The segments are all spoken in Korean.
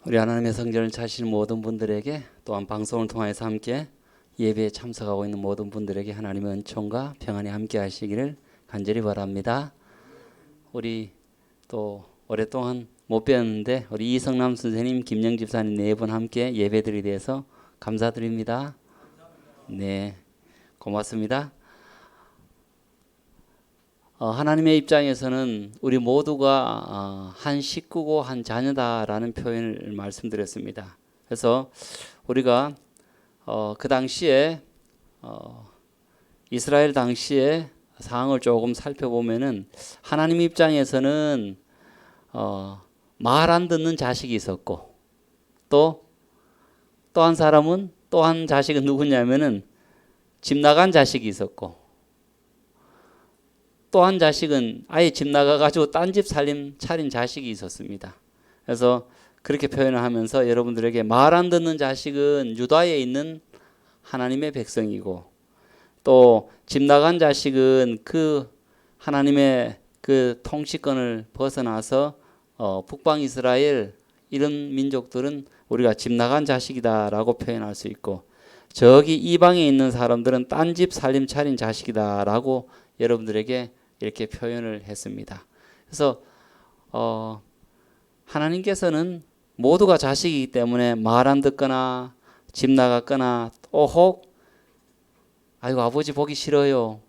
우리 하나님의 성전을 찾으시는 모든 분들에게, 또한 방송을 통해서 함께 예배에 참석하고 있는 모든 분들에게 하나님의 은총과 평안이 함께 하시기를 간절히 바랍니다. 우리 또 오랫동안 못 뵀는데 우리 이성남 선생님, 김영 집사님 네 분 함께 예배드리게 돼서 감사드립니다. 네, 고맙습니다. 하나님의 입장에서는 우리 모두가 한 식구고 한 자녀다라는 표현을 말씀드렸습니다. 그래서 우리가 그 당시에 이스라엘 당시의 상황을 조금 살펴보면은 하나님 입장에서는 말 안 듣는 자식이 있었고, 또 한 사람은, 또 한 자식은 누구냐면은 집 나간 자식이 있었고, 또 한 자식은 아예 집 나가가지고 딴 집 살림 차린 자식이 있었습니다. 그래서 그렇게 표현을 하면서 여러분들에게 말 안 듣는 자식은 유다에 있는 하나님의 백성이고, 또 집 나간 자식은 그 하나님의 그 통치권을 벗어나서 북방 이스라엘 이런 민족들은 우리가 집 나간 자식이다라고 표현할 수 있고, 저기 이방에 있는 사람들은 딴 집 살림 차린 자식이다라고 여러분들에게 이렇게 표현을 했습니다. 그래서 하나님께서는 모두가 자식이기 때문에 말 안 듣거나 집 나갔거나 또 혹 아이고 아버지 보기 싫어요,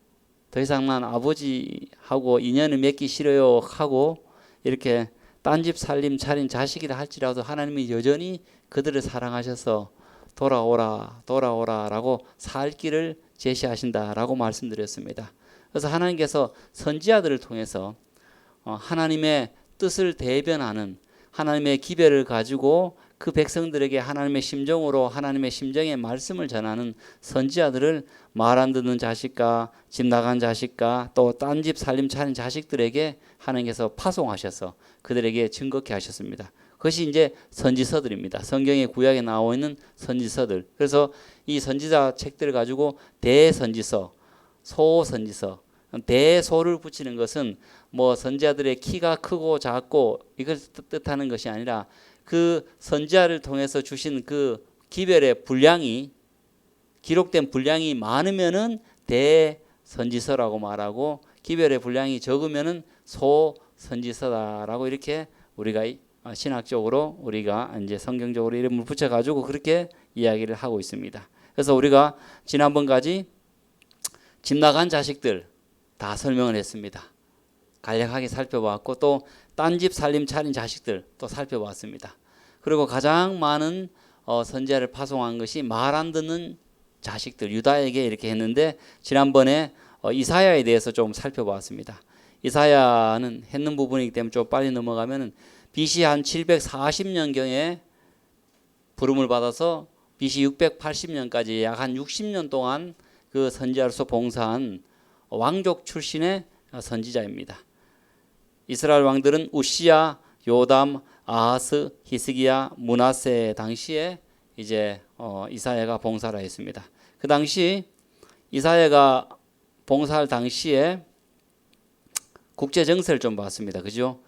더 이상 난 아버지하고 인연을 맺기 싫어요 하고 이렇게 딴 집 살림 차린 자식이라 할지라도 하나님이 여전히 그들을 사랑하셔서 돌아오라 라고 살 길을 제시하신다라고 말씀드렸습니다. 그래서 하나님께서 선지자들을 통해서 하나님의 뜻을 대변하는, 하나님의 기별을 가지고 그 백성들에게 하나님의 심정으로 하나님의 심정의 말씀을 전하는 선지자들을 말 안 듣는 자식과 집 나간 자식과 또 딴 집 살림 차린 자식들에게 하나님께서 파송하셔서 그들에게 증거케 하셨습니다. 그것이 이제 선지서들입니다. 성경의 구약에 나와 있는 선지서들. 그래서 이 선지자 책들을 가지고 대선지서, 소선지서, 대소를 붙이는 것은 뭐 선지자들의 키가 크고 작고 이걸 뜻하는 것이 아니라 그 선지자를 통해서 주신 그 기별의 분량이, 기록된 분량이 많으면은 대선지서라고 말하고, 기별의 분량이 적으면은 소선지서다라고 이렇게 우리가 신학적으로 우리가 이제 성경적으로 이름을 붙여가지고 그렇게 이야기를 하고 있습니다. 그래서 우리가 지난번까지 집 나간 자식들 다 설명을 했습니다. 간략하게 살펴봤고, 또 딴 집 살림 차린 자식들 또 살펴봤습니다. 그리고 가장 많은 선지자를 파송한 것이 말 안 듣는 자식들, 유다에게 이렇게 했는데, 지난번에 이사야에 대해서 좀 살펴봤습니다. 이사야는 했는 부분이기 때문에 좀 빨리 넘어가면 BC 한 740년경에 부름을 받아서 BC 680년까지 약 한 60년 동안 그 선지자로서 봉사한 왕족 출신의 선지자입니다. 이스라엘 왕들은 우시야, 요담, 아하스, 히스기야, 므낫세 당시에 이제 이사야가 봉사를 했습니다. 그 당시 이사야가 봉사할 당시에 국제 정세를 좀 봤습니다. 그죠?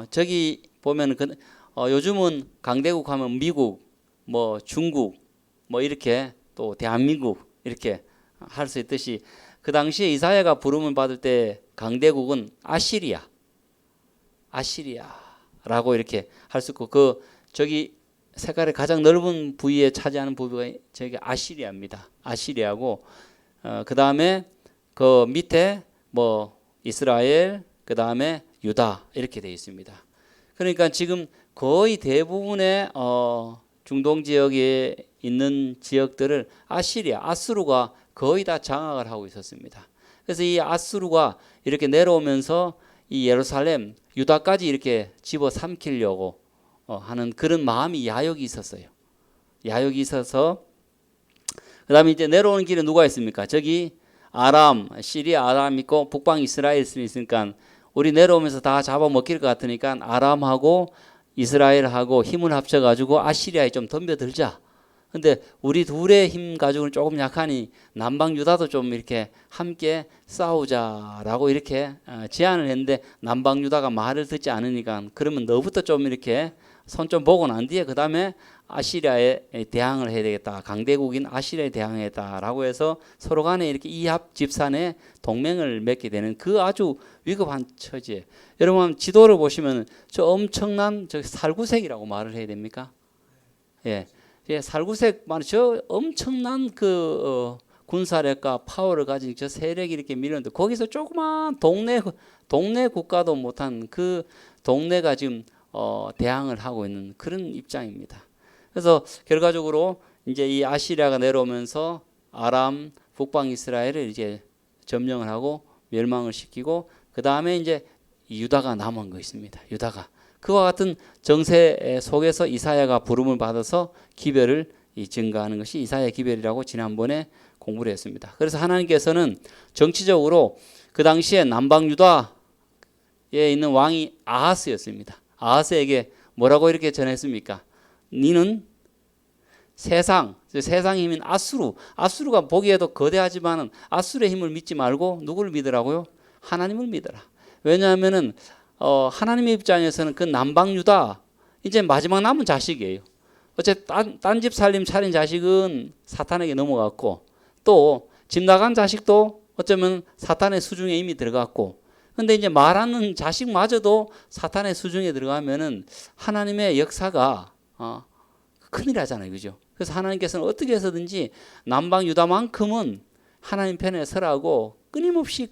저기 보면 요즘은 강대국 하면 미국, 뭐 중국, 뭐 이렇게 또 대한민국 이렇게 할 수 있듯이, 그 당시에 이사야가 부름을 받을 때 강대국은 아시리아라고 이렇게 할 수 있고, 그 저기 색깔의 가장 넓은 부위에 차지하는 부위가 저기 아시리아입니다. 아시리아고, 그 다음에 그 밑에 뭐 이스라엘, 그 다음에 유다 이렇게 되어 있습니다. 그러니까 지금 거의 대부분의 중동 지역에 있는 지역들을 아수르가 거의 다 장악을 하고 있었습니다. 그래서 이 아수르가 이렇게 내려오면서 이 예루살렘, 유다까지 이렇게 집어삼키려고 하는 그런 마음이 야욕이 있었어요. 야욕이 있어서, 그 다음에 이제 내려오는 길에 누가 있습니까? 저기 시리아 아람 있고 북방 이스라엘 있으니까 우리 내려오면서 다 잡아먹힐 것 같으니까 아람하고 이스라엘하고 힘을 합쳐가지고 아시리아에 좀 덤벼들자. 근데 우리 둘의 힘 가지고는 조금 약하니 남방 유다도 좀 이렇게 함께 싸우자라고 이렇게 제안을 했는데, 남방 유다가 말을 듣지 않으니까 그러면 너부터 좀 이렇게 손 좀 보고 난 뒤에 그 다음에 아시리아에 대항을 해야 되겠다. 강대국인 아시리아에 대항했다라고 해서 서로 간에 이렇게 이합 집산의 동맹을 맺게 되는 그 아주 위급한 처지에, 여러분 지도를 보시면 저 엄청난 저 살구색이라고 말을 해야 됩니까? 예, 살구색 말, 저 엄청난 그 군사력과 파워를 가진 저 세력이 이렇게 밀었는데 거기서 조그만 동네 국가도 못한 그 동네가 지금 대항을 하고 있는 그런 입장입니다. 그래서 결과적으로 이제 이 아시리아가 내려오면서 아람, 북방 이스라엘을 이제 점령을 하고 멸망을 시키고 그 다음에 이제 유다가 남은 것입니다. 유다가 그와 같은 정세 속에서 이사야가 부름을 받아서 기별을 증가하는 것이 이사야 기별이라고 지난번에 공부를 했습니다. 그래서 하나님께서는 정치적으로 그 당시에 남방 유다에 있는 왕이 아하스였습니다. 아하스에게 뭐라고 이렇게 전했습니까? 니는 세상의 힘인 아수르가 보기에도 거대하지만은 아수르의 힘을 믿지 말고 누구를 믿으라고요? 하나님을 믿어라. 왜냐하면은 하나님의 입장에서는 그 남방 유다 이제 마지막 남은 자식이에요. 어쨌든 딴집 살림 차린 자식은 사탄에게 넘어갔고 또 집 나간 자식도 어쩌면 사탄의 수중에 이미 들어갔고, 근데 이제 말하는 자식마저도 사탄의 수중에 들어가면은 하나님의 역사가 큰일 하잖아요, 그죠? 그래서 하나님께서는 어떻게 해서든지 남방 유다만큼은 하나님 편에 서라고 끊임없이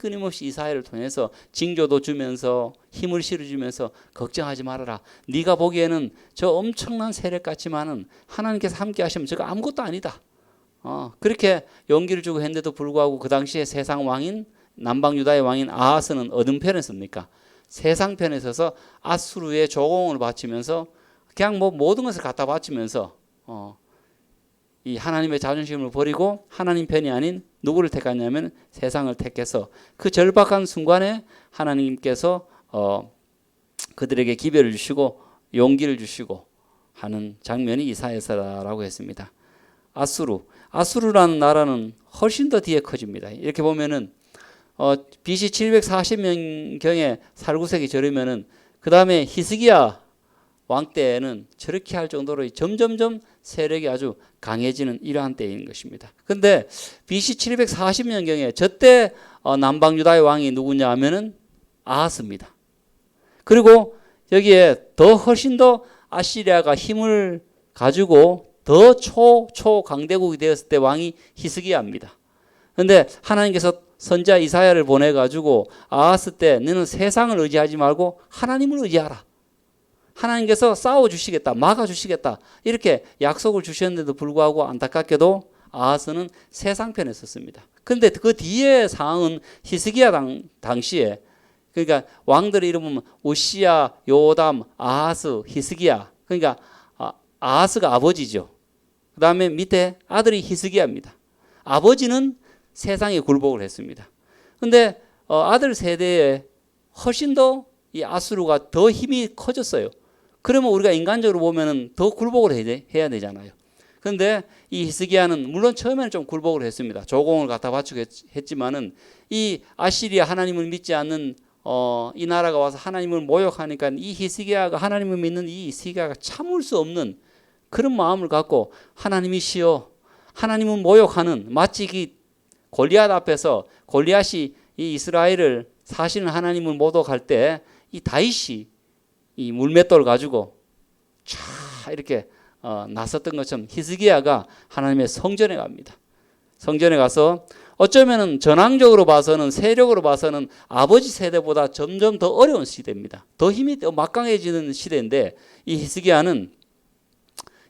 이사야를 통해서 징조도 주면서 힘을 실어주면서 걱정하지 말아라. 네가 보기에는 저 엄청난 세력 같지만은 하나님께서 함께 하시면 저거 아무것도 아니다. 그렇게 용기를 주고 했는데도 불구하고 그 당시에 세상 왕인 남방 유다의 왕인 아하스는 어느 편에 섭니까? 세상 편에 서서 아수르의 조공을 바치면서 그냥 뭐 모든 것을 갖다 바치면서 이 하나님의 자존심을 버리고 하나님 편이 아닌 누구를 택했냐면 세상을 택해서 그 절박한 순간에 하나님께서 그들에게 기별을 주시고 용기를 주시고 하는 장면이 이사야서라고 했습니다. 아수르라는 나라는 훨씬 더 뒤에 커집니다. 이렇게 보면은 BC 740년경에 살구색이 저르면은 그 다음에 히스기야 왕 때에는 저렇게 할 정도로 점점점 세력이 아주 강해지는 이러한 때인 것입니다. 그런데 BC 740년경에 저때 남방 유다의 왕이 누구냐 하면은 아하스입니다. 그리고 여기에 훨씬 더 아시리아가 힘을 가지고 더 초강대국이 되었을 때 왕이 히스기야입니다. 그런데 하나님께서 선지자 이사야를 보내가지고 아하스 때 너는 세상을 의지하지 말고 하나님을 의지하라. 하나님께서 싸워주시겠다, 막아주시겠다 이렇게 약속을 주셨는데도 불구하고 안타깝게도 아하스는 세상 편에 섰습니다. 그런데 그 뒤에 상황은 히스기야 당시에, 그러니까 왕들의 이름은 우시야, 요담, 아하스, 히스기야. 그러니까 아하스가 아버지죠. 그 다음에 밑에 아들이 히스기야입니다. 아버지는 세상에 굴복을 했습니다. 그런데 아들 세대에 훨씬 더 이 아수르가 더 힘이 커졌어요. 그러면 우리가 인간적으로 보면은 더 굴복을 해야 되잖아요. 그런데 이 히스기야는 물론 처음에는 좀 굴복을 했습니다. 조공을 갖다 바치고 했지만은 이 아시리아 하나님을 믿지 않는 이 나라가 와서 하나님을 모욕하니까 이 히스기야가 하나님을 믿는 이 히스기야가 참을 수 없는 그런 마음을 갖고 하나님이시여, 하나님은 모욕하는, 마치 이 골리앗 앞에서 골리앗이 이 이스라엘을 사시는 하나님을 모독할 때 이 다윗이 이 물맷돌을 가지고 촤 이렇게 나섰던 것처럼 히스기야가 하나님의 성전에 갑니다. 성전에 가서 어쩌면은 전황적으로 봐서는, 세력으로 봐서는 아버지 세대보다 점점 더 어려운 시대입니다. 더 힘이 더 막강해지는 시대인데 이 히스기야는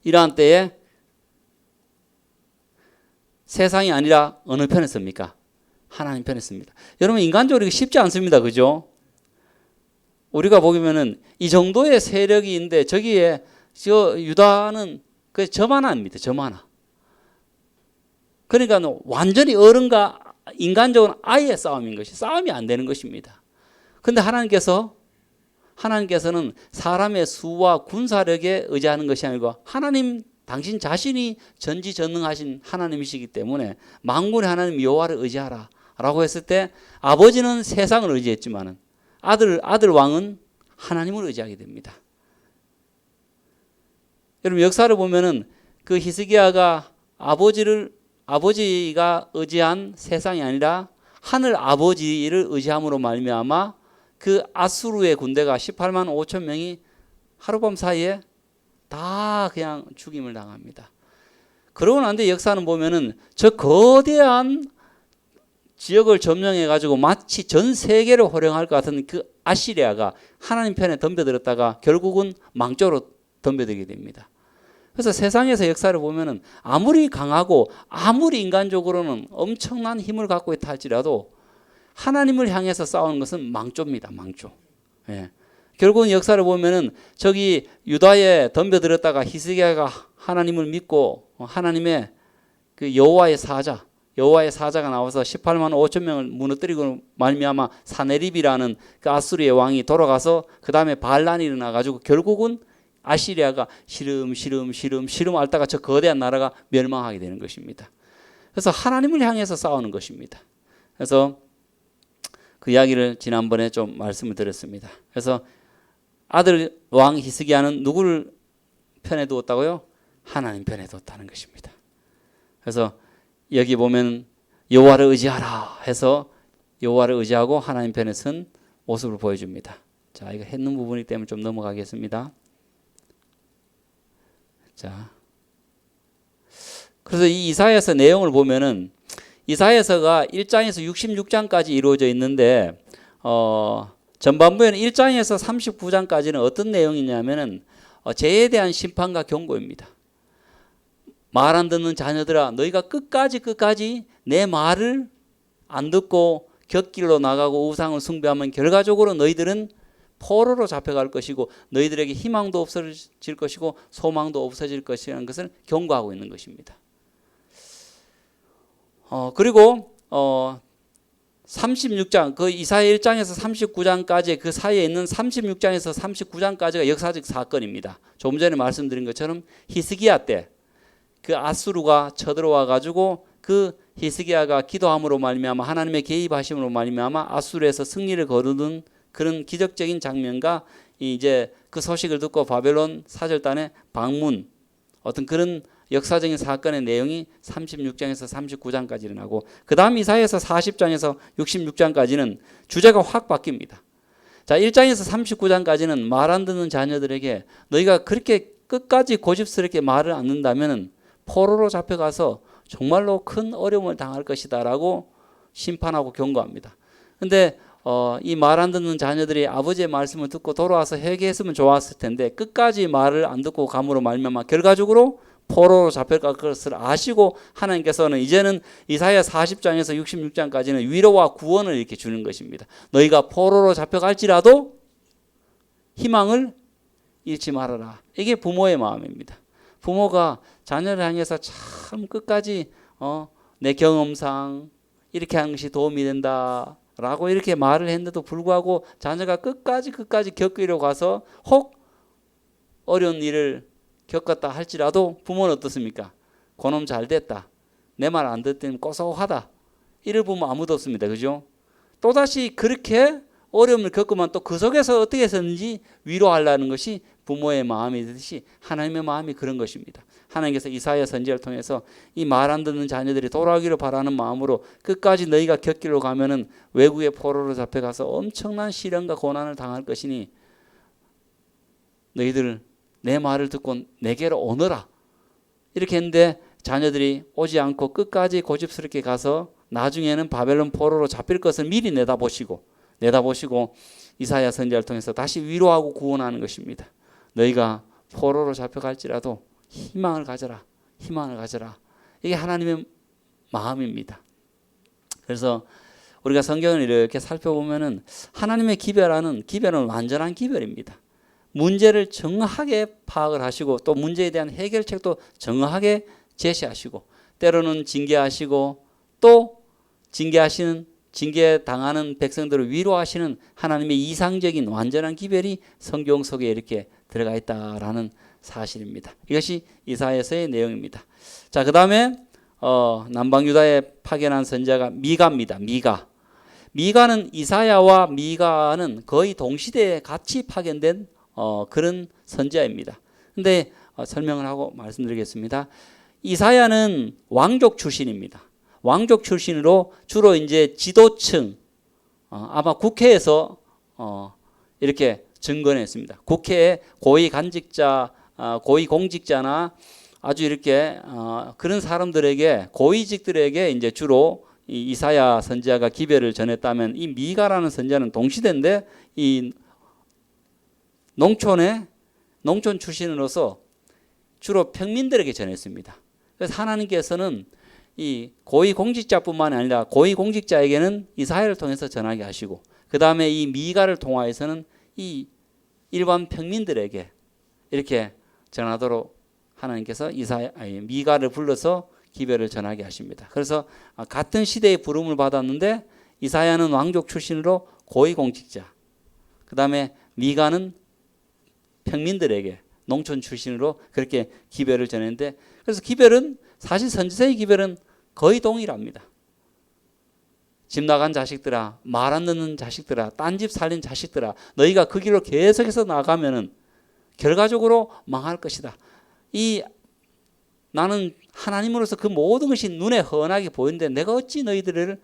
이러한 때에 세상이 아니라 어느 편에 섭니까? 하나님 편에 섭니다. 여러분 인간적으로 쉽지 않습니다. 그죠? 우리가 보면은 이 정도의 세력이 있는데 저기에 유다는 그 점 하나입니다. 점 하나. 그러니까 완전히 어른과 인간적으로 아예 싸움인 것이, 싸움이 안 되는 것입니다. 그런데 하나님께서는 사람의 수와 군사력에 의지하는 것이 아니고 하나님 당신 자신이 전지전능하신 하나님이시기 때문에 만군의 하나님 여호와를 의지하라 라고 했을 때 아버지는 세상을 의지했지만은 아들 왕은 하나님을 의지하게 됩니다. 여러분 역사를 보면은 그 히스기야가 아버지가 의지한 세상이 아니라 하늘 아버지를 의지함으로 말미암아 그 아수르의 군대가 18만 5천 명이 하룻밤 사이에 다 그냥 죽임을 당합니다. 그러고 난 뒤에 역사는 보면은 저 거대한 지역을 점령해 가지고 마치 전 세계를 호령할 것 같은 그 아시리아가 하나님 편에 덤벼들었다가 결국은 망조로 덤벼들게 됩니다. 그래서 세상에서 역사를 보면은 아무리 강하고 아무리 인간적으로는 엄청난 힘을 갖고 있다 할지라도 하나님을 향해서 싸우는 것은 망조입니다. 망조. 예. 결국은 역사를 보면은 저기 유다에 덤벼들었다가 히스기야가 하나님을 믿고 하나님의 그 여호와의 사자가 나와서 18만 5천 명을 무너뜨리고 말미암아 사네립이라는 그 아수르의 왕이 돌아가서 그 다음에 반란이 일어나가지고 결국은 아시리아가 시름 앓다가 저 거대한 나라가 멸망하게 되는 것입니다. 그래서 하나님을 향해서 싸우는 것입니다. 그래서 그 이야기를 지난번에 좀 말씀을 드렸습니다. 그래서 아들 왕 히스기야는 누구를 편에 두었다고요? 하나님 편에 두었다는 것입니다. 그래서 여기 보면 여호와를 의지하라 해서 여호와를 의지하고 하나님 편에 선 모습을 보여줍니다. 자, 이거 했는 부분이기 때문에 좀 넘어가겠습니다. 자, 그래서 이 이사야서 내용을 보면은 이사야서가 1장에서 66장까지 이루어져 있는데 전반부에는 1장에서 39장까지는 어떤 내용이냐면은 죄에 대한 심판과 경고입니다. 말 안 듣는 자녀들아, 너희가 끝까지 내 말을 안 듣고 곁길로 나가고 우상을 숭배하면 결과적으로 너희들은 포로로 잡혀갈 것이고 너희들에게 희망도 없어질 것이고 소망도 없어질 것이라는 것을 경고하고 있는 것입니다. 그리고 36장 그 이사야 1장에서 39장까지 그 사이에 있는 36장에서 39장까지가 역사적 사건입니다. 조금 전에 말씀드린 것처럼 히스기야 때 그 아수르가 쳐들어와 가지고 그 히스기야가 기도함으로 말미암아 하나님의 개입하심으로 말미암아 아수르에서 승리를 거두는 그런 기적적인 장면과 이제 그 소식을 듣고 바벨론 사절단의 방문 어떤 그런 역사적인 사건의 내용이 36장에서 39장까지 일어나고 그 다음 이사야서 40장에서 66장까지는 주제가 확 바뀝니다. 자, 1장에서 39장까지는 말 안 듣는 자녀들에게 너희가 그렇게 끝까지 고집스럽게 말을 안 듣는다면 포로로 잡혀가서 정말로 큰 어려움을 당할 것이다 라고 심판하고 경고합니다. 그런데 이 말 안 듣는 자녀들이 아버지의 말씀을 듣고 돌아와서 회개했으면 좋았을 텐데 끝까지 말을 안 듣고 감으로 말미암아 결과적으로 포로로 잡혀갈 것을 아시고 하나님께서는 이제는 이사야 40장에서 66장까지는 위로와 구원을 이렇게 주는 것입니다. 너희가 포로로 잡혀갈지라도 희망을 잃지 말아라. 이게 부모의 마음입니다. 부모가 자녀를 향해서 참 끝까지 내 경험상 이렇게 하는 것이 도움이 된다라고 이렇게 말을 했는데도 불구하고 자녀가 끝까지 겪으려 가서 혹 어려운 일을 겪었다 할지라도 부모는 어떻습니까? 그놈 잘 됐다. 내 말 안 듣더니 고소하다. 이를 부모 아무도 없습니다. 그죠? 또다시 그렇게 어려움을 겪으면 또 그 속에서 어떻게 했었는지 위로하려는 것이 부모의 마음이듯이 하나님의 마음이 그런 것입니다. 하나님께서 이사야 선지자를 통해서 이 말 안 듣는 자녀들이 돌아오기를 바라는 마음으로 끝까지 너희가 곁길로 가면은 외국의 포로로 잡혀가서 엄청난 시련과 고난을 당할 것이니 너희들 내 말을 듣고 내게로 오너라. 이렇게 했는데 자녀들이 오지 않고 끝까지 고집스럽게 가서 나중에는 바벨론 포로로 잡힐 것을 미리 내다보시고 이사야 선지자를 통해서 다시 위로하고 구원하는 것입니다. 너희가 포로로 잡혀갈지라도 희망을 가져라. 이게 하나님의 마음입니다. 그래서 우리가 성경을 이렇게 살펴보면은 하나님의 기별은 완전한 기별입니다. 문제를 정확하게 파악을 하시고 또 문제에 대한 해결책도 정확하게 제시하시고 때로는 징계하시고 또 징계당하는 백성들을 위로하시는 하나님의 이상적인 완전한 기별이 성경 속에 이렇게 들어가 있다라는 사실입니다. 이것이 이사야서의 내용입니다. 자, 그 다음에 남방 유다에 파견한 선지자가 미가입니다. 미가는 이사야와 미가는 거의 동시대에 같이 파견된 그런 선지자입니다. 근데 설명을 하고 말씀드리겠습니다. 이사야는 왕족 출신입니다. 왕족 출신으로 주로 이제 지도층, 아마 국회에서 이렇게 증언했습니다. 국회의 고위 간직자, 고위 공직자나 아주 이렇게 그런 사람들에게, 고위직들에게 이제 주로 이 이사야 선지자가 기별을 전했다면, 이 미가라는 선지자는 동시대인데 이 농촌 출신으로서 주로 평민들에게 전했습니다. 그래서 하나님께서는 이 고위 공직자뿐만 아니라 고위 공직자에게는 이사야를 통해서 전하게 하시고, 그 다음에 이 미가를 통하여서는 이 일반 평민들에게 이렇게 전하도록 하나님께서 미가를 불러서 기별을 전하게 하십니다. 그래서 같은 시대의 부름을 받았는데 이사야는 왕족 출신으로 고위 공직자, 그 다음에 미가는 평민들에게 농촌 출신으로 그렇게 기별을 전했는데, 그래서 기별은 사실 선지서의 기별은 거의 동일합니다. 집 나간 자식들아, 말 안 듣는 자식들아, 딴 집 살린 자식들아, 너희가 그 길로 계속해서 나가면은 결과적으로 망할 것이다. 나는 하나님으로서 그 모든 것이 눈에 훤하게 보이는데 내가 어찌 너희들을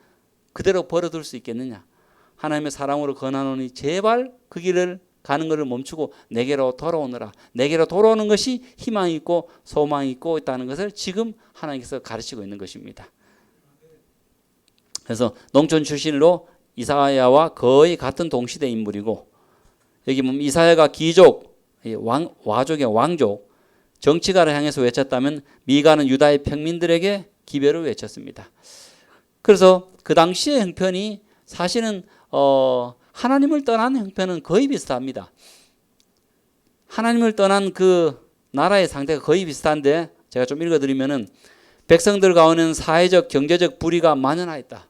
그대로 버려둘 수 있겠느냐. 하나님의 사랑으로 권하노니 제발 그 길을 가는 것을 멈추고 내게로 돌아오너라. 내게로 돌아오는 것이 희망이 있고 소망이 있고 있다는 것을 지금 하나님께서 가르치고 있는 것입니다. 그래서 농촌 출신으로 이사야와 거의 같은 동시대 인물이고, 여기 보면 이사야가 귀족, 와족의 왕족, 정치가를 향해서 외쳤다면 미가는 유다의 평민들에게 기별을 외쳤습니다. 그래서 그 당시의 형편이 사실은 하나님을 떠난 형편은 거의 비슷합니다. 하나님을 떠난 그 나라의 상태가 거의 비슷한데, 제가 좀 읽어드리면은 백성들 가운데는 사회적 경제적 불의가 만연하였다.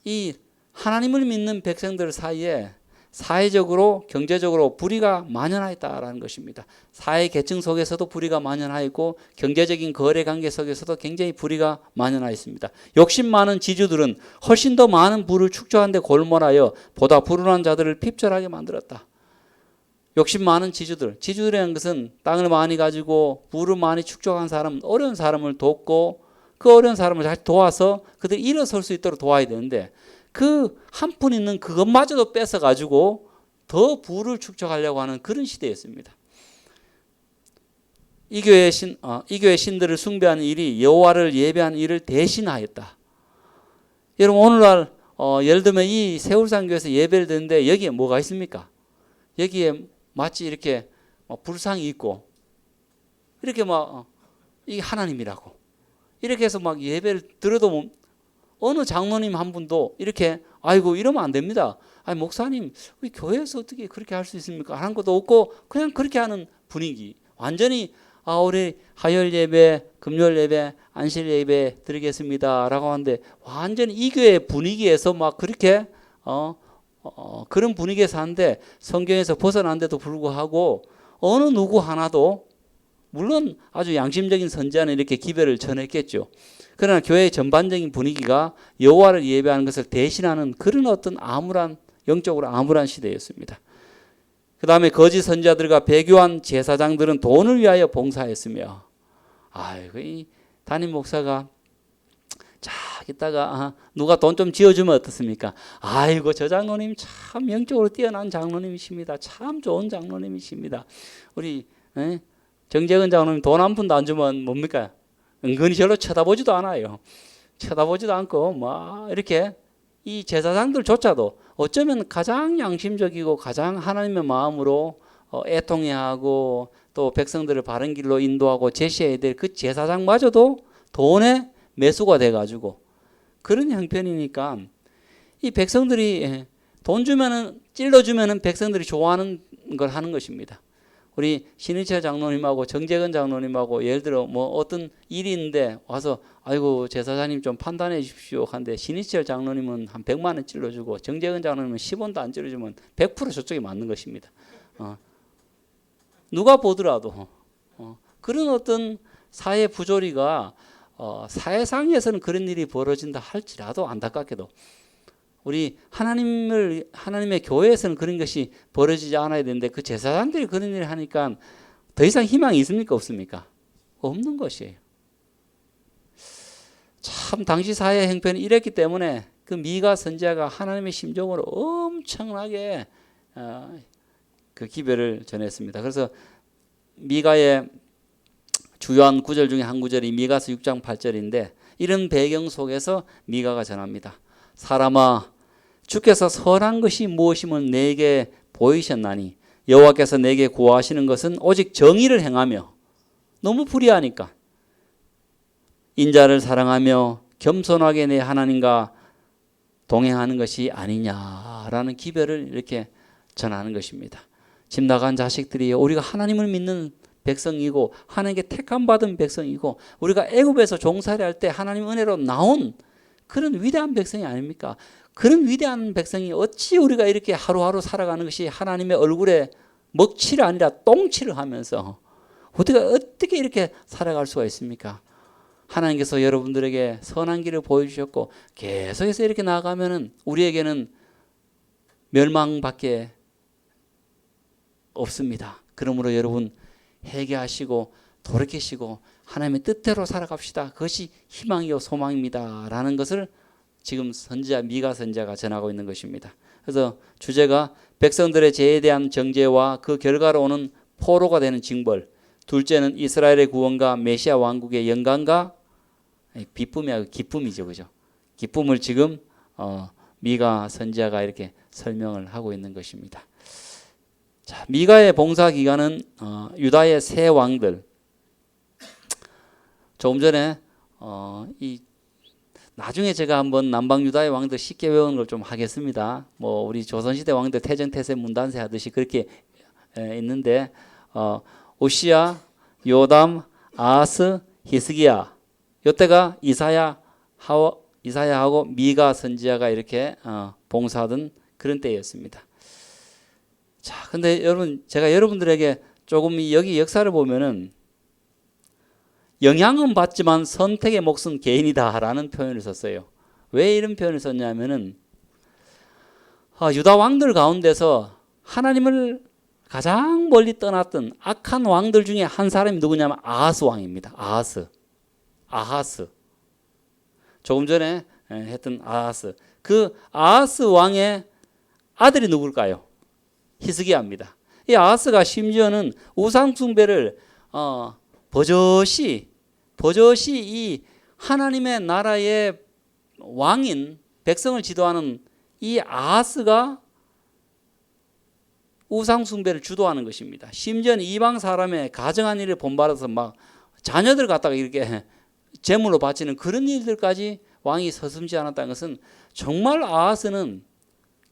이 하나님을 믿는 백성들 사이에 사회적으로 경제적으로 불의가 만연하였다라는 것입니다. 사회 계층 속에서도 불의가 만연하였고 경제적인 거래 관계 속에서도 굉장히 불의가 만연하였습니다. 욕심 많은 지주들은 훨씬 더 많은 부를 축적하는 데 골몰하여 보다 불운한 자들을 핍절하게 만들었다. 욕심 많은 지주들이라는 것은 땅을 많이 가지고 부를 많이 축적한 사람, 어려운 사람을 돕고 그 어려운 사람을 잘 도와서 그들이 일어설 수 있도록 도와야 되는데, 그 한 푼 있는 그것마저도 뺏어가지고 더 부를 축적하려고 하는 그런 시대였습니다. 이 교회 신들을 숭배하는 일이 여호와를 예배하는 일을 대신하였다. 여러분, 오늘날 예를 들면 이 세울산교에서 예배를 드는데 여기에 뭐가 있습니까? 여기에 마치 이렇게 불상이 있고 이렇게 이게 하나님이라고 이렇게 해서 막 예배를 들어도 어느 장로님 한 분도 이렇게 아이고 이러면 안 됩니다. 아니 목사님 우리 교회에서 어떻게 그렇게 할 수 있습니까? 하는 것도 없고 그냥 그렇게 하는 분위기. 완전히 우리 화요일 예배, 금요일 예배, 안식 예배 드리겠습니다라고 하는데 완전히 이 교회 분위기에서 막 그렇게 그런 분위기에서 하는데 성경에서 벗어난데도 불구하고 어느 누구 하나도, 물론 아주 양심적인 선지자는 이렇게 기별을 전했겠죠. 그러나 교회의 전반적인 분위기가 여호와를 예배하는 것을 대신하는 그런 어떤 영적으로 암울한 시대였습니다. 그 다음에 거짓 선지자들과 배교한 제사장들은 돈을 위하여 봉사했으며, 이 담임 목사가 이따가 누가 돈 좀 지어주면 어떻습니까? 아이고 저 장로님 참 영적으로 뛰어난 장로님이십니다. 참 좋은 장로님이십니다. 우리 정재근 장로님 돈 한 푼도 안 주면 뭡니까? 은근히 절로 쳐다보지도 않아요. 쳐다보지도 않고 이렇게 이 제사장들조차도 어쩌면 가장 양심적이고 가장 하나님의 마음으로 애통해하고 또 백성들을 바른 길로 인도하고 제시해야 될 그 제사장마저도 돈에 매수가 돼가지고 그런 형편이니까 이 백성들이 돈 주면은 찔러주면은 백성들이 좋아하는 걸 하는 것입니다. 우리 신희철 장로님하고 정재근 장로님하고 예를 들어 어떤 일이 있는데 와서 아이고 제사장님 좀 판단해 주십시오 하는데 신희철 장로님은 한 100만 원 찔러주고 정재근 장로님은 10원도 안 찔러주면 100% 저쪽에 맞는 것입니다. 누가 보더라도 그런 어떤 사회 부조리가 사회상에서는 그런 일이 벌어진다 할지라도 안타깝게도 우리 하나님의 교회에서는 그런 것이 벌어지지 않아야 되는데 그 제사장들이 그런 일을 하니까 더 이상 희망이 있습니까? 없습니까? 없는 것이에요. 참 당시 사회 형편이 이랬기 때문에 그 미가 선지자가 하나님의 심정으로 엄청나게 그 기별을 전했습니다. 그래서 미가의 주요한 구절 중에 한 구절이 미가서 6장 8절인데 이런 배경 속에서 미가가 전합니다. 사람아, 주께서 선한 것이 무엇이면 내게 보이셨나니 여호와께서 내게 구하시는 것은 오직 정의를 행하며, 너무 불의하니까 인자를 사랑하며 겸손하게 내 하나님과 동행하는 것이 아니냐라는 기별을 이렇게 전하는 것입니다. 집 나간 자식들이 우리가 하나님을 믿는 백성이고 하나님께 택함 받은 백성이고 우리가 애굽에서 종살이 할 때 하나님 은혜로 나온 그런 위대한 백성이 아닙니까? 그런 위대한 백성이 어찌 우리가 이렇게 하루하루 살아가는 것이 하나님의 얼굴에 먹칠이 아니라 똥칠을 하면서 우리가 어떻게 이렇게 살아갈 수가 있습니까? 하나님께서 여러분들에게 선한 길을 보여주셨고 계속해서 이렇게 나아가면은 우리에게는 멸망밖에 없습니다. 그러므로 여러분 회개하시고 돌이키시고 하나님의 뜻대로 살아갑시다. 그것이 희망이요 소망입니다. 라는 것을 지금 선지자 미가 선지자가 전하고 있는 것입니다. 그래서 주제가 백성들의 죄에 대한 정죄와 그 결과로 오는 포로가 되는 징벌, 둘째는 이스라엘의 구원과 메시아 왕국의 영광과 기쁨이 아니고 기쁨이죠, 그죠? 기쁨을 지금 미가 선지자가 이렇게 설명을 하고 있는 것입니다. 자, 미가의 봉사 기간은 유다의 세 왕들. 조금 전에 나중에 제가 한번 남방 유다의 왕들 쉽게 외우는 걸 좀 하겠습니다. 뭐 우리 조선시대 왕들 태정태세 문단세 하듯이 그렇게 있는데 오시야, 요담, 아하스, 히스기야. 이때가 이사야하고 미가 선지자가 이렇게 봉사하던 그런 때였습니다. 자, 근데 여러분, 제가 여러분들에게 조금 여기 역사를 보면은 영향은 받지만 선택의 몫은 개인이다라는 표현을 썼어요. 왜 이런 표현을 썼냐면은 유다 왕들 가운데서 하나님을 가장 멀리 떠났던 악한 왕들 중에 한 사람이 누구냐면 아하스 왕입니다. 아하스. 조금 전에 했던 아하스. 그 아하스 왕의 아들이 누굴까요? 히스기야입니다. 이 아하스가 심지어는 우상 숭배를 버젓이 이 하나님의 나라의 왕인 백성을 지도하는 이 아하스가 우상 숭배를 주도하는 것입니다. 심지어는 이방 사람의 가정한 일을 본받아서 막 자녀들 갖다가 이렇게 제물로 바치는 그런 일들까지 왕이 서슴지 않았다는 것은 정말 아하스는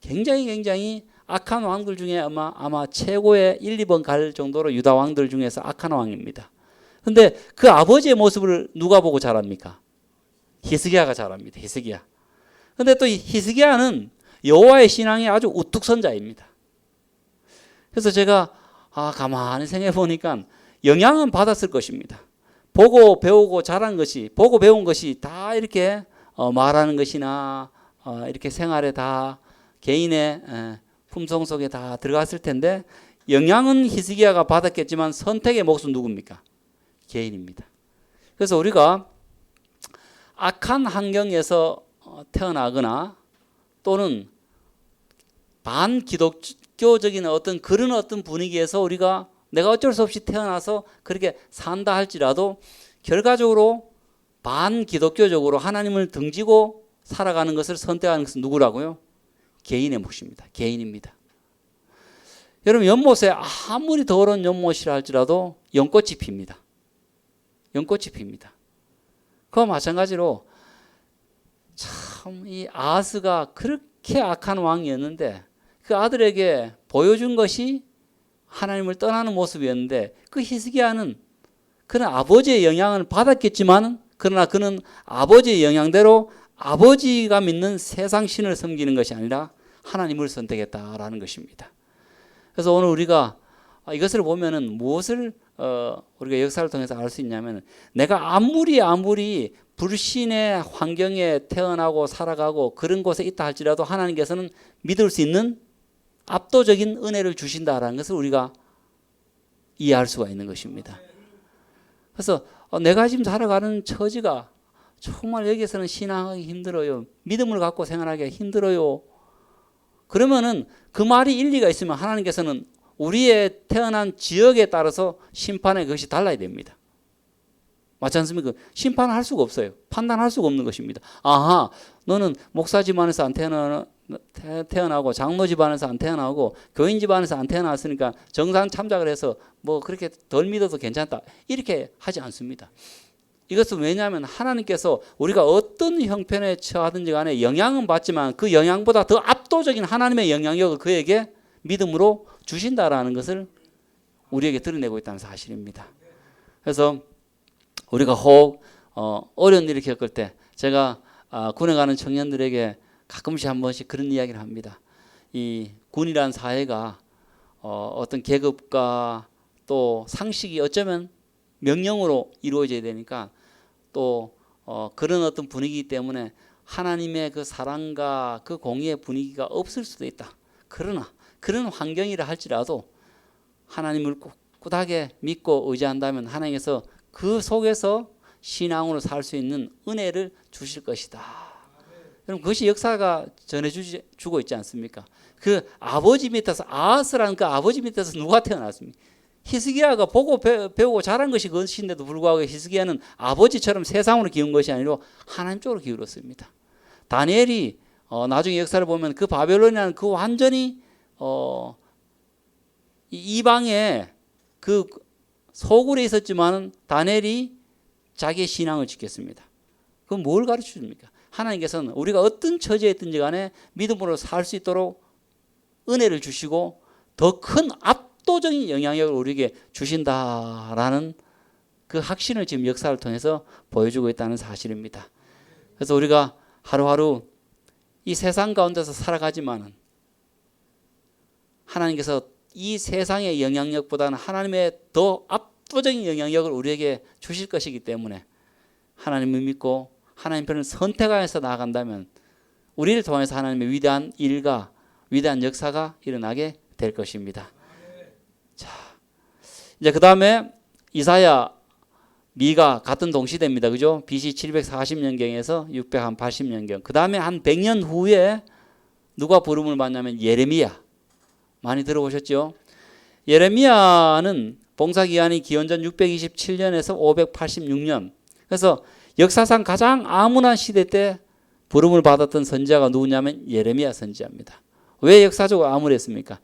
굉장히 악한 왕들 중에 아마 최고의 1, 2번 갈 정도로 유다 왕들 중에서 악한 왕입니다. 그런데 그 아버지의 모습을 누가 보고 자랍니까? 히스기야가 자랍니다. 히스기야. 그런데 또 히스기야는 여호와의 신앙이 아주 우뚝 선 자입니다. 그래서 제가 가만히 생각해 보니까 영향은 받았을 것입니다. 보고 배우고 자란 것이, 보고 배운 것이 다 이렇게 말하는 것이나 이렇게 생활에 다 개인의 품성 속에 다 들어갔을 텐데 영향은 히스기야가 받았겠지만 선택의 몫은 누굽니까? 개인입니다. 그래서 우리가 악한 환경에서 태어나거나 또는 반기독교적인 그런 어떤 분위기에서 우리가 내가 어쩔 수 없이 태어나서 그렇게 산다 할지라도 결과적으로 반기독교적으로 하나님을 등지고 살아가는 것을 선택하는 것은 누구라고요? 개인의 몫입니다. 개인입니다. 여러분 연못에 아무리 더러운 연못이라 할지라도 연꽃이 핍니다. 연꽃이 핍니다. 그와 마찬가지로 참 이 아하스가 그렇게 악한 왕이었는데 그 아들에게 보여준 것이 하나님을 떠나는 모습이었는데 그 히스기야는 그는 아버지의 영향을 받았겠지만 그러나 그는 아버지의 영향대로 아버지가 믿는 세상 신을 섬기는 것이 아니라 하나님을 선택했다라는 것입니다. 그래서 오늘 우리가 이것을 보면은 무엇을 우리가 역사를 통해서 알 수 있냐면 내가 아무리 불신의 환경에 태어나고 살아가고 그런 곳에 있다 할지라도 하나님께서는 믿을 수 있는 압도적인 은혜를 주신다라는 것을 우리가 이해할 수가 있는 것입니다. 그래서 내가 지금 살아가는 처지가 정말 여기에서는 신앙하기 힘들어요. 믿음을 갖고 생활하기가 힘들어요. 그러면은 그 말이 일리가 있으면 하나님께서는 우리의 태어난 지역에 따라서 심판의 것이 달라야 됩니다. 맞지 않습니까? 심판할 수가 없어요. 판단할 수가 없는 것입니다. 아하, 너는 목사 집안에서 안 태어나고 장로 집안에서 안 태어나고 교인 집안에서 안 태어났으니까 정상 참작을 해서 뭐 그렇게 덜 믿어도 괜찮다. 이렇게 하지 않습니다. 이것은 왜냐하면 하나님께서 우리가 어떤 형편에 처하든지 간에 영향은 받지만 그 영향보다 더 압도적인 하나님의 영향력을 그에게 믿음으로 주신다라는 것을 우리에게 드러내고 있다는 사실입니다. 그래서 우리가 혹 어려운 일을 겪을 때 제가 군에 가는 청년들에게 가끔씩 한 번씩 그런 이야기를 합니다. 이 군이란 사회가 어떤 계급과 또 상식이 어쩌면 명령으로 이루어져야 되니까 또 그런 어떤 분위기 때문에 하나님의 그 사랑과 그 공의의 분위기가 없을 수도 있다. 그러나 그런 환경이라 할지라도 하나님을 꿋꿋하게 믿고 의지한다면 하나님께서 그 속에서 신앙으로 살 수 있는 은혜를 주실 것이다. 여러분 그것이 역사가 전해주고 있지 않습니까? 그 아버지 밑에서 아하스라는 그 아버지 밑에서 누가 태어났습니까? 히스기야가 보고 배우고 자란 것이 그것인데도 불구하고 히스기야는 아버지처럼 세상으로 기운 것이 아니라 하나님 쪽으로 기울었습니다. 다니엘이 나중에 역사를 보면 그 바벨론이라는 그 완전히 이방의 그 소굴에 있었지만 다니엘이 자기의 신앙을 지켰습니다. 그건 뭘 가르쳐 줍니까? 하나님께서는 우리가 어떤 처지에 있든지 간에 믿음으로 살 수 있도록 은혜를 주시고 더 큰 압도적인 영향력을 우리에게 주신다라는 그 확신을 지금 역사를 통해서 보여주고 있다는 사실입니다. 그래서 우리가 하루하루 이 세상 가운데서 살아가지만은 하나님께서 이 세상의 영향력보다는 하나님의 더 압도적인 영향력을 우리에게 주실 것이기 때문에 하나님을 믿고 하나님 편을 선택하여서 나아간다면 우리를 통해서 하나님의 위대한 일과 위대한 역사가 일어나게 될 것입니다. 자, 이제 그 다음에 이사야, 미가 같은 동시대입니다. 그죠? BC 740년경에서 680년경. 그 다음에 한 100년 후에 누가 부름을 받냐면 예레미야. 많이 들어보셨죠? 예레미야는 봉사기간이 기원전 627년에서 586년. 그래서 역사상 가장 암울한 시대 때 부름을 받았던 선지자가 누구냐면 예레미야 선지자입니다. 왜 역사적으로 암울했습니까?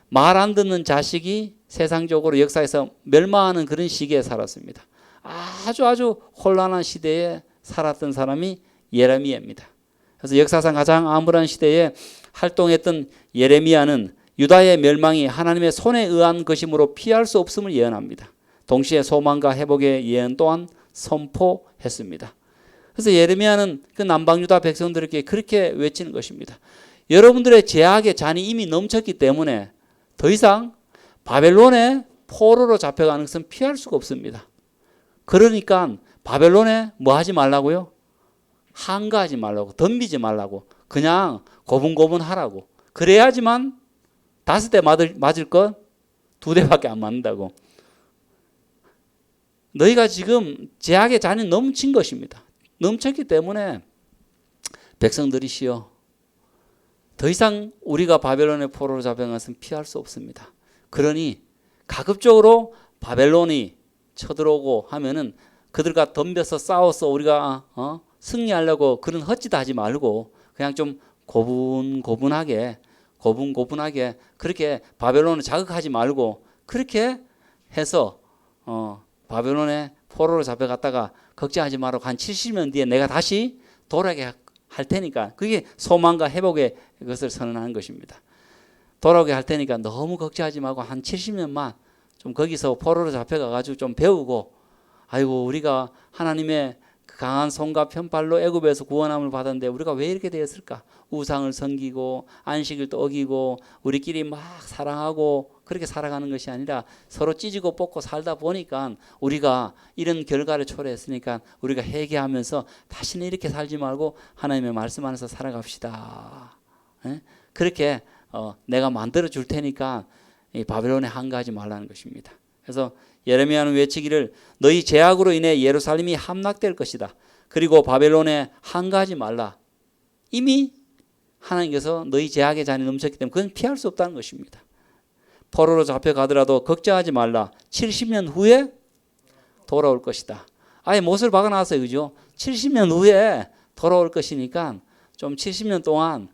말 안 듣는 자식이 세상적으로 역사에서 멸망하는 그런 시기에 살았습니다. 아주 혼란한 시대에 살았던 사람이 예레미야입니다. 그래서 역사상 가장 암울한 시대에 활동했던 예레미야는 유다의 멸망이 하나님의 손에 의한 것이므로 피할 수 없음을 예언합니다. 동시에 소망과 회복의 예언 또한 선포했습니다. 그래서 예레미야는 그 남방 유다 백성들에게 그렇게 외치는 것입니다. 여러분들의 제약의 잔이 이미 넘쳤기 때문에 더 이상 바벨론의 포로로 잡혀가는 것은 피할 수가 없습니다. 그러니까 바벨론에 뭐 하지 말라고요? 한가하지 말라고, 덤비지 말라고, 그냥 고분고분하라고. 그래야지만 5대 맞을 것 2대밖에 안 맞는다고. 너희가 지금 제약의 잔이 넘친 것입니다. 넘쳤기 때문에 백성들이시여 더 이상 우리가 바벨론의 포로로 잡혀간 것은 피할 수 없습니다. 그러니 가급적으로 바벨론이 쳐들어오고 하면은 그들과 덤벼서 싸워서 우리가 승리하려고 그런 헛짓 하지 말고 그냥 좀 고분고분하게 그렇게 바벨론을 자극하지 말고 그렇게 해서 바벨론의 포로로 잡혀갔다가 걱정하지 말고 한 70년 뒤에 내가 다시 돌아오게 할 테니까 그게 소망과 회복의 것을 선언하는 것입니다. 돌아오게 할 테니까 너무 걱정하지 말고 한 70년만 좀 거기서 포로로 잡혀가가지고 좀 배우고 아이고 우리가 하나님의 그 강한 손과 편팔로 애굽에서 구원함을 받았는데 우리가 왜 이렇게 되었을까? 우상을 섬기고 안식을 또 어기고 우리끼리 막 사랑하고 그렇게 살아가는 것이 아니라 서로 찢고 뽑고 살다 보니까 우리가 이런 결과를 초래했으니까 우리가 회개하면서 다시는 이렇게 살지 말고 하나님의 말씀 안에서 살아갑시다. 그렇게 내가 만들어 줄 테니까 이 바벨론에 한가하지 말라는 것입니다. 그래서 예레미야는 외치기를 너희 죄악으로 인해 예루살렘이 함락될 것이다. 그리고 바벨론에 항거하지 말라. 이미 하나님께서 너희 죄악의 잔이 넘쳤기 때문에 그건 피할 수 없다는 것입니다. 포로로 잡혀가더라도 걱정하지 말라. 70년 후에 돌아올 것이다. 아예 못을 박아놨어요. 그죠? 70년 후에 돌아올 것이니까 좀 70년 동안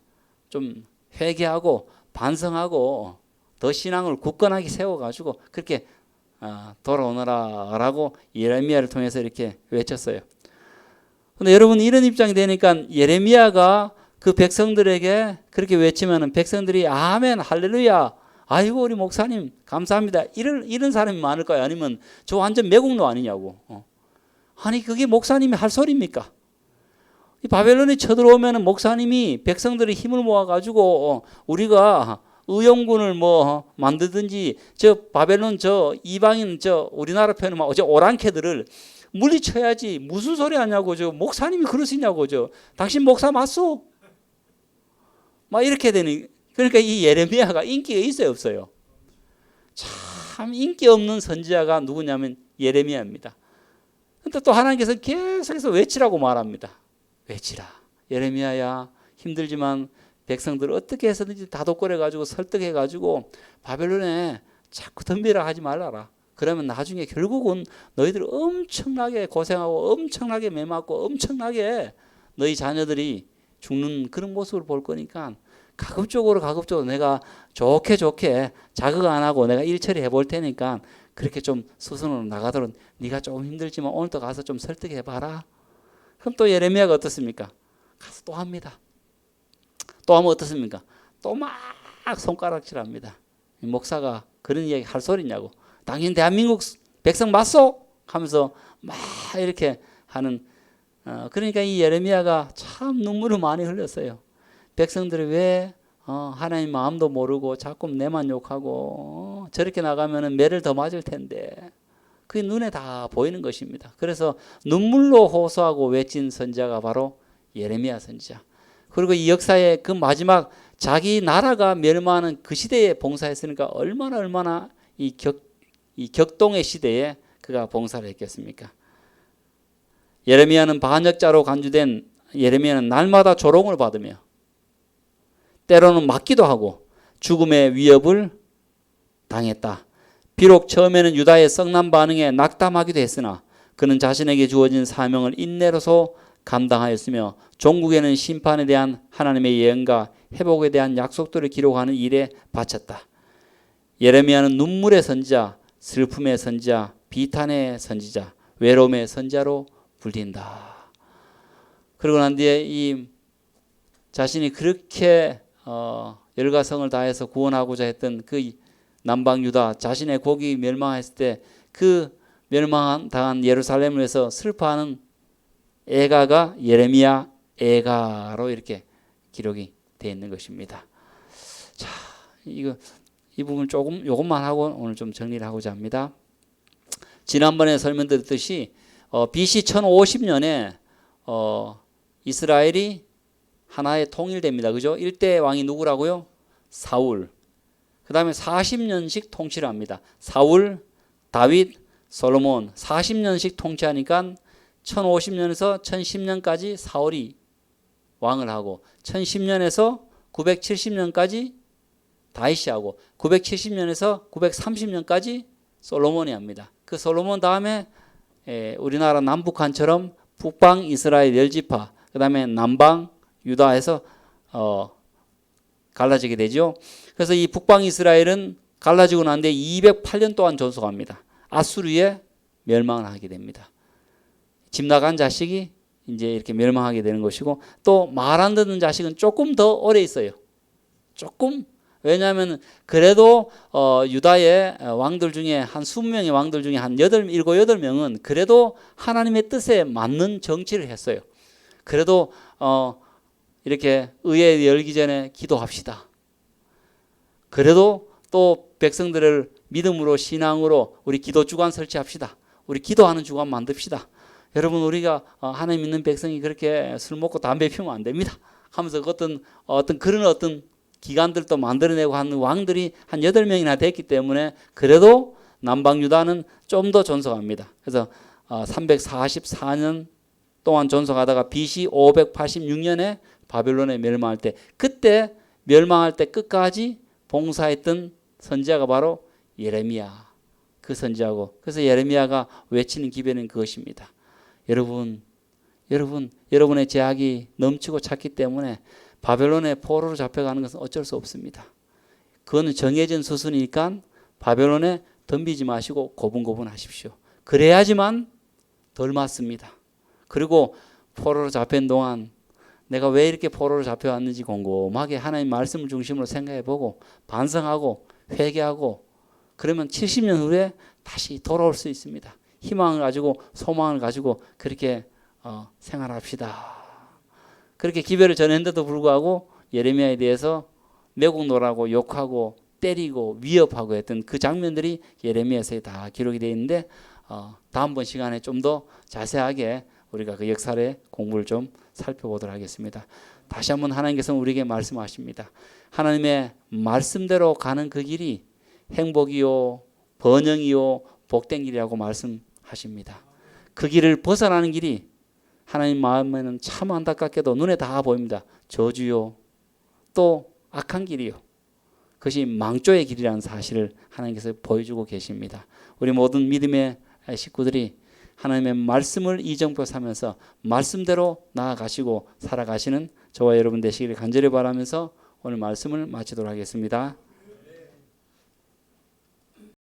좀 회개하고 반성하고 더 신앙을 굳건하게 세워가지고 그렇게 돌아오너라라고 예레미야를 통해서 이렇게 외쳤어요. 근데 여러분 이런 입장이 되니까 예레미야가 그 백성들에게 그렇게 외치면은 백성들이 아멘 할렐루야 아이고 우리 목사님 감사합니다 이런 사람이 많을까요? 아니면 저 완전 매국노 아니냐고. 아니 그게 목사님이 할 소리입니까? 이 바벨론이 쳐들어오면 목사님이 백성들의 힘을 모아가지고 우리가 의용군을 뭐 만들든지 저 바벨론 저 이방인 저 우리나라 표현은 저 오랑캐들을 물리쳐야지 무슨 소리 하냐고. 저 목사님이 그러시냐고. 저 당신 목사 맞소? 막 이렇게 되는. 그러니까 이 예레미야가 인기가 있어요 없어요? 참 인기 없는 선지자가 누구냐면 예레미야입니다. 근데 또 하나님께서 계속해서 외치라고 말합니다. 외치라. 예레미야야 힘들지만 백성들을 어떻게 해서든지 다독거려가지고 설득해가지고 바벨론에 자꾸 덤비라 하지 말라라. 그러면 나중에 결국은 너희들 엄청나게 고생하고 엄청나게 매맞고 엄청나게 너희 자녀들이 죽는 그런 모습을 볼 거니까 가급적으로 내가 좋게 자극 안 하고 내가 일 처리해 볼 테니까 그렇게 좀 수순으로 나가도록 네가 조금 힘들지만 오늘도 가서 좀 설득해 봐라. 그럼 또 예레미야가 어떻습니까? 가서 또 합니다. 또 하면 어떻습니까? 또 막 손가락질합니다. 목사가 그런 이야기 할 소리냐고. 당연 대한민국 백성 맞소? 하면서 막 이렇게 하는. 그러니까 이 예레미야가 참 눈물을 많이 흘렸어요. 백성들이 왜 하나님 마음도 모르고 자꾸 내만 욕하고 저렇게 나가면 매를 더 맞을 텐데 그게 눈에 다 보이는 것입니다. 그래서 눈물로 호소하고 외친 선지자가 바로 예레미야 선지자. 그리고 이 역사의 그 마지막 자기 나라가 멸망하는 그 시대에 봉사했으니까 얼마나 이 격동의 시대에 그가 봉사를 했겠습니까? 예레미야는 반역자로 간주된 예레미야는 날마다 조롱을 받으며 때로는 맞기도 하고 죽음의 위협을 당했다. 비록 처음에는 유다의 썩난 반응에 낙담하기도 했으나 그는 자신에게 주어진 사명을 인내로서 감당하였으며 종국에는 심판에 대한 하나님의 예언과 회복에 대한 약속들을 기록하는 일에 바쳤다. 예레미야는 눈물의 선지자, 슬픔의 선지자, 비탄의 선지자, 외로움의 선지자로 불린다. 그러고 난 뒤에 이 자신이 그렇게 열과성을 다해서 구원하고자 했던 그 남방 유다 자신의 곡이 멸망했을 때 그 멸망당한 예루살렘을 위해서 슬퍼하는 애가가 예레미야 애가로 이렇게 기록이 되어 있는 것입니다. 자, 이 부분 조금 요것만 하고 오늘 좀 정리를 하고자 합니다. 지난번에 설명드렸듯이 BC 1050년에 이스라엘이 하나의 통일됩니다. 그죠? 1대 왕이 누구라고요? 사울. 그 다음에 40년씩 통치를 합니다. 사울, 다윗, 솔로몬 40년씩 통치하니까 1050년에서 1010년까지 사울이 왕을 하고 1010년에서 970년까지 다윗이 하고 970년에서 930년까지 솔로몬이 합니다. 그 솔로몬 다음에 우리나라 남북한처럼 북방 이스라엘 10지파 그 다음에 남방 유다에서 갈라지게 되죠. 그래서 이 북방 이스라엘은 갈라지고 난 뒤에 208년 동안 존속합니다. 아수르에 멸망을 하게 됩니다. 집 나간 자식이 이제 이렇게 멸망하게 되는 것이고 또 말 안 듣는 자식은 조금 더 오래 있어요. 조금. 왜냐하면 그래도 유다의 왕들 중에 한 20명의 왕들 중에 한 7명은 그래도 하나님의 뜻에 맞는 정치를 했어요. 그래도 이렇게 의회 열기 전에 기도합시다. 그래도 또 백성들을 믿음으로 신앙으로 우리 기도 주간 설치합시다. 우리 기도하는 주간 만듭시다. 여러분 우리가 하나님 믿는 백성이 그렇게 술 먹고 담배 피우면 안 됩니다. 하면서 어떤 기관들도 만들어내고 하는 왕들이 한 8명이나 됐기 때문에 그래도 남방 유다는 좀 더 존속합니다. 그래서 344년 동안 존속하다가 BC 586년에 바벨론에 멸망할 때, 그때 멸망할 때 끝까지 봉사했던 선지자가 바로 예레미야, 그 선지자고, 그래서 예레미야가 외치는 기별은 그것입니다. 여러분의 제약이 넘치고 찼기 때문에 바벨론의 포로로 잡혀가는 것은 어쩔 수 없습니다. 그거는 정해진 수순이니까 바벨론에 덤비지 마시고 고분고분하십시오. 그래야지만 덜 맞습니다. 그리고 포로로 잡힌 동안 내가 왜 이렇게 포로로 잡혀왔는지 곰곰하게 하나님 말씀을 중심으로 생각해보고 반성하고 회개하고, 그러면 70년 후에 다시 돌아올 수 있습니다. 희망을 가지고 소망을 가지고 그렇게 생활합시다. 그렇게 기별을 전했는데도 불구하고 예레미야에 대해서 매국노라고 욕하고 때리고 위협하고 했던 그 장면들이 예레미야서에 다 기록이 되어 있는데, 다음번 시간에 좀 더 자세하게 우리가 그 역사의 공부를 좀 살펴보도록 하겠습니다. 다시 한번 하나님께서 우리에게 말씀하십니다. 하나님의 말씀대로 가는 그 길이 행복이요 번영이요 복된 길이라고 말씀하십니다. 그 길을 벗어나는 길이 하나님 마음에는 참 안타깝게도 눈에 다 보입니다. 저주요 또 악한 길이요, 그것이 망조의 길이라는 사실을 하나님께서 보여주고 계십니다. 우리 모든 믿음의 식구들이 하나님의 말씀을 이정표 삼면서 말씀대로 나아가시고 살아가시는 저와 여러분 되시기를 간절히 바라면서 오늘 말씀을 마치도록 하겠습니다.